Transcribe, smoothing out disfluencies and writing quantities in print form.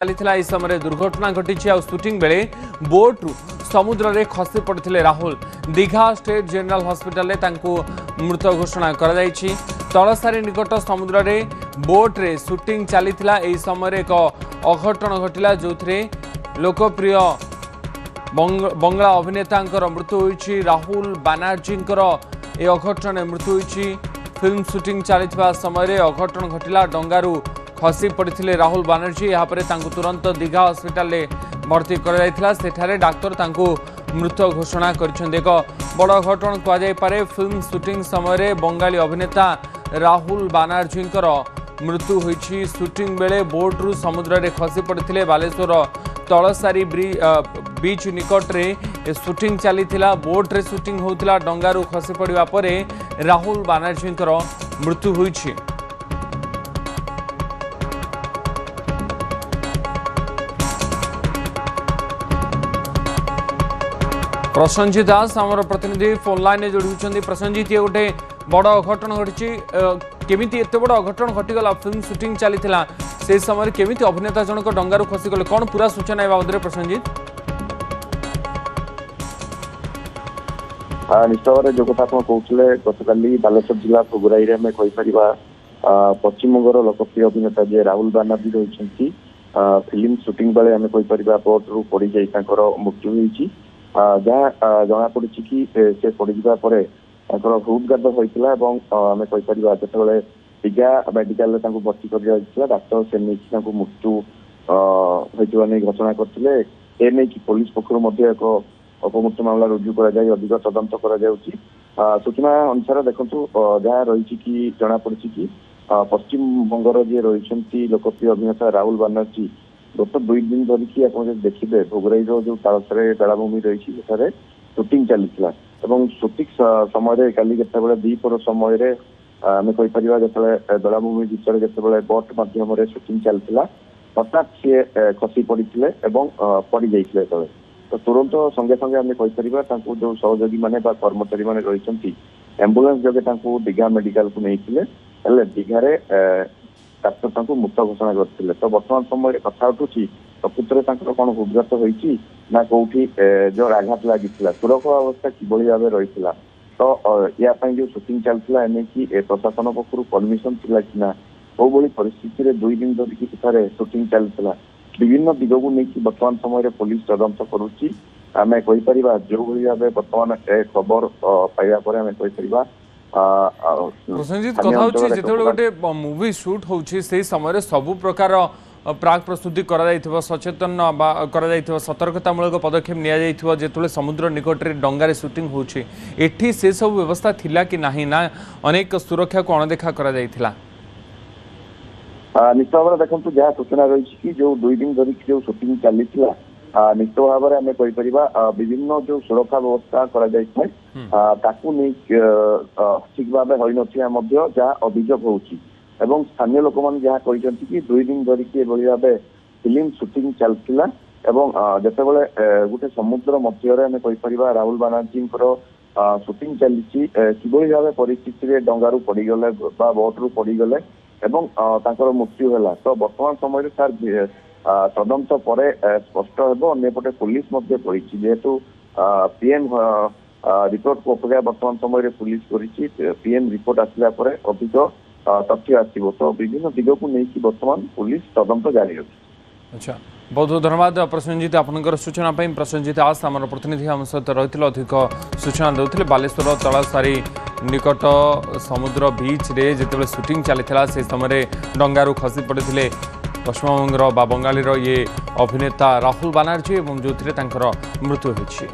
चली इस समय दुर्घटना घटी आ शूटिंग बेले बोट्रु समुद्र में खसी पड़ते Rahul Digha state general hospital मृत घोषणा कर तलसारी निकट समुद्र में बोट्रे शूटिंग चली समय एक अघटन घटला जो लोकप्रिय बंगला अभिनेता मृत्यु होती राहुल बानर्जी अघटन मृत्यु होती फिल्म शूटिंग चली समय अघटन घटला डंगारू खसी पड़ते राहुल बानर्जी यापर तुरंत दीघा हॉस्पिटल भर्ती कर डाक्तर मृत घोषणा कर एक बड़ घटन कहुपे फिल्म शूटिंग समय बंगाली अभिनेता राहुल बानर्जी मृत्यु होती शूटिंग बेले बोट्रु समुद्र में खसी पड़ते बालेश्वर तलसारी बीच निकट में शूटिंग चली बोट्रे शूटिंग होता डंगारू खसी पड़ा पर राहुल बानर्जी मृत्यु होती। प्रसन्नजीत दास आमर प्रतिनिधि फोन लाइन में जोड़ी प्रसन्नजीत ये गोटे बड़ अघटन घटी केमी एत बड़ अघटन घटीगला फिल्म शूटिंग चली से समय केमी अभिनेता जनक डंगारू खसीगले कौन पूरा सूचना बाबद प्रसन्नजीत? निश्चित भाव जो कथा कहते गतकाली बालेश्वर जिला फुगुराई में कहीपर पश्चिम बंगर लोकप्रिय अभिनेता जी राहुल बानर्जी रही फिल्म शूटिंग बेले आम कहीपर बोट्रु पड़ जाए मृत्यु होती जहाँ जना पड़ी कि से पड़ा पर हृदघात होता आम कहीपर जो दीघा मेडिकल भर्ती कर डाक्तर से नहीं मृत्यु होता नहीं घोषणा करते एने पुलिस पक्ष एक अपमृत्यु मामला रुजु कर अधिक तदंत कर सूचना अनुसार देखु जहाँ रही कि जना पड़ी कि पश्चिम बंगर जी रही लोकप्रिय अभिनेता राहुल बानर्जी गत 2 दिन धरिकी आप देखिए भोगराई जो तालसारी बेलाभूमि रही शूटिंग चली शूटिंग समय काली जिते दीपर समय आम कहीपर जो बेलाभूमि बीच जिते बोट मध्यम शूटिंग चलती हठात सी खसी पड़ते पड़ जाते तो तुरंत संगे संगे आम कहीपर जो सहयोगी मैंने कर्मचारी मैंने रही एम्बुलेंस जगह दीघा मेडिकल को नहीं दीघारे डाक्तर मृत घोषणा करते तो बर्तमान समय कथा उठू प्रकृत में कौन हृदघात होती ना कौटी जो आघात लगी सुरक्षा अवस्था किभली भाव रही तो या जो शूटिंग चलता कि प्रशासन पक्ष परमिशन थी कि ना कौ परिस्थिति में 2 दिन धरिकी सेठारे शूटिंग चलता विभिन्न दिग को लेकिन बर्तमान समय पुलिस तदंत करुच्ची आम कहीपर जो भाव बर्तमान खबर पाइबा पर आम कहीपर प्रसन्नजीत कथा गोटे मूवी शूट होची से समय सबु प्रकार प्राक प्रस्तुति कर सचेतन कर सतर्कतामूलक पदक्षेप नि समुद्र निकट में डंगारे शूटिंग होची एठी से सब व्यवस्था थिला कि नाही ना अनेक सुरक्षा को अणदेखा कर निश्चित भाव देखो जहाँ सूचना रही कि जो 2 दिन धरिक जो शूटिंग चली निश्चित भाव में आम कहीपर विभिन्न जो सुरक्षा व्यवस्था ठीक भाव हो ना जहाँ अभियोग होची स्थानीय लोक मैंने जहाँ कहते कि 2 दिन धरिकी भाव फिल्म शूटिंग चलता जिते गोटे समुद्र मध्य आम कहीपर राहुल बानर्जी शूटिंग चली किभली भाव परिस्थिति डंगारू पड़गले बोट्रु पड़गले मृत्यु है तो बर्तमान समय सार तदंत पर स्पष्ट होपटे पुलिस पड़ी जेहेतु पीएम रिपोर्ट को अपेक्षा बर्तमान समय पुलिस कर पीएम रिपोर्ट आसला अधिक तथ्य आसो तो विभिन्न दिग को लेकिन बर्तमान पुलिस तदंत जारी रखी। अच्छा बहुत बहुत धन्यवाद प्रसन्नजीत आपनकर सूचना प्रसन्नजीत दास आम प्रतिनिधि आम सहित रही अधिक सूचना देते बालेश्वर तलसारी निकट समुद्र बीच रे जिते शूटिंग चली से समय डंगारू खसी पड़ते पश्चिमबंगर बंगाली ये अभिनेता राहुल बानर्जी जो मृत्यु होती।